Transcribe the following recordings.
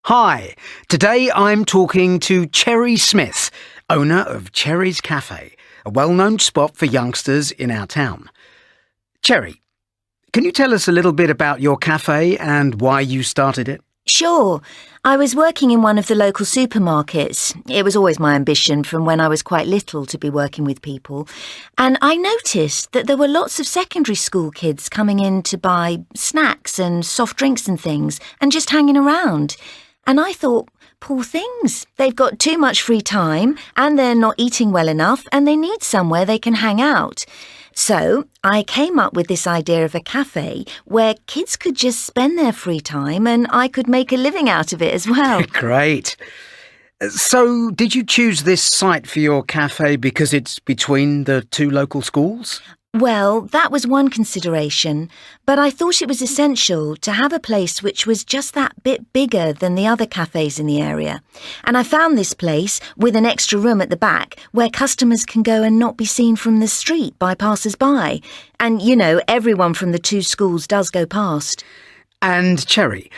Hi, today I'm talking to Cherry Smith, owner of Cherry's Café, a well-known spot for youngsters in our town. Cherry, can you tell us a little bit about your cafe and why you started it? Sure. I was working in one of the local supermarkets. It was always my ambition from when I was quite little to be working with people. And I noticed that there were lots of secondary school kids coming in to buy snacks and soft drinks and things and just hanging around. And I thought, poor things, they've got too much free time and they're not eating well enough and they need somewhere they can hang out. So I came up with this idea of a cafe where kids could just spend their free time and I could make a living out of it as well. Great. So, did you choose this site for your cafe because it's between the two local schools? Well, that was one consideration, but I thought it was essential to have a place which was just that bit bigger than the other cafes in the area. And I found this place with an extra room at the back where customers can go and not be seen from the street by passers-by. And, everyone from the two schools does go past. And Cherry,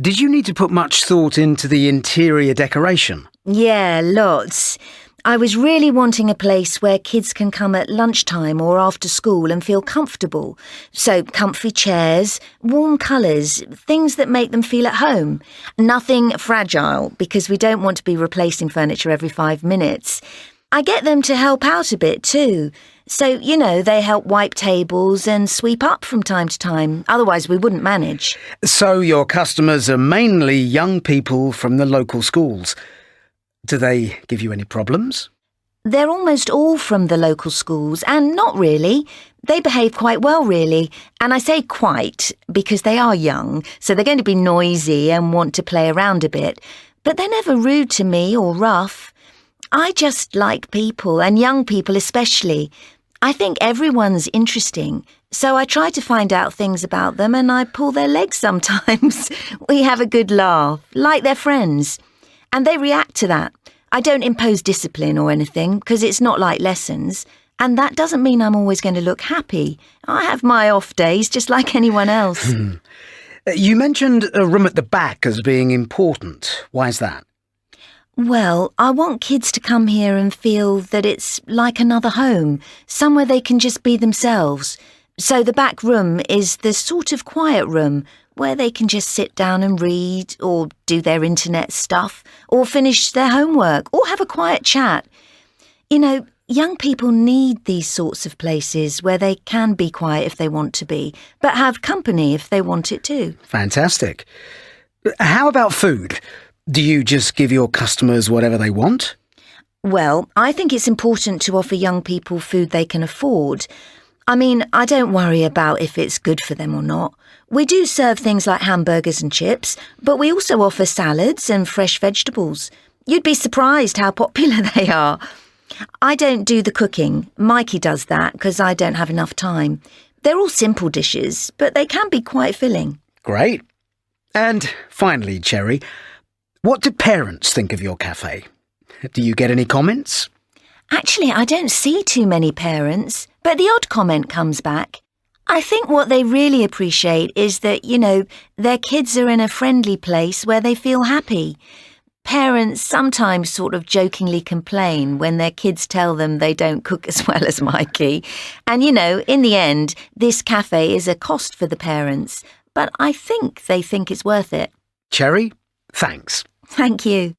did you need to put much thought into the interior decoration? Yeah, lots. I was really wanting a place where kids can come at lunchtime or after school and feel comfortable. So comfy chairs, warm colours, things that make them feel at home. Nothing fragile, because we don't want to be replacing furniture every 5 minutes. I get them to help out a bit too. So, they help wipe tables and sweep up from time to time. Otherwise, we wouldn't manage. So your customers are mainly young people from the local schools. Do they give you any problems? They're almost all from the local schools, and not really. They behave quite well, really. And I say quite because they are young, so they're going to be noisy and want to play around a bit. But they're never rude to me or rough. I just like people, and young people especially. I think everyone's interesting, so I try to find out things about them and I pull their legs sometimes. We have a good laugh, like they're friends. And they react to that. I don't impose discipline or anything because it's not like lessons. And that doesn't mean I'm always going to look happy. I have my off days just like anyone else. You mentioned a room at the back as being important. Why is that? Well, I want kids to come here and feel that it's like another home, somewhere they can just be themselves. So the back room is the sort of quiet room where they can just sit down and read or do their internet stuff or finish their homework or have a quiet chat. Young people need these sorts of places where they can be quiet if they want to be, but have company if they want it too. Fantastic. How about food? Do you just give your customers whatever they want? Well, I think it's important to offer young people food they can afford. I don't worry about if it's good for them or not. We do serve things like hamburgers and chips, but we also offer salads and fresh vegetables. You'd be surprised how popular they are. I don't do the cooking. Mikey does that because I don't have enough time. They're all simple dishes, but they can be quite filling. Great. And finally, Cherry, what do parents think of your cafe? Do you get any comments? Actually, I don't see too many parents, but the odd comment comes back. I think what they really appreciate is that, their kids are in a friendly place where they feel happy. Parents sometimes sort of jokingly complain when their kids tell them they don't cook as well as Mikey. And, in the end, this cafe is a cost for the parents, but I think they think it's worth it. Cherry, thanks. Thank you.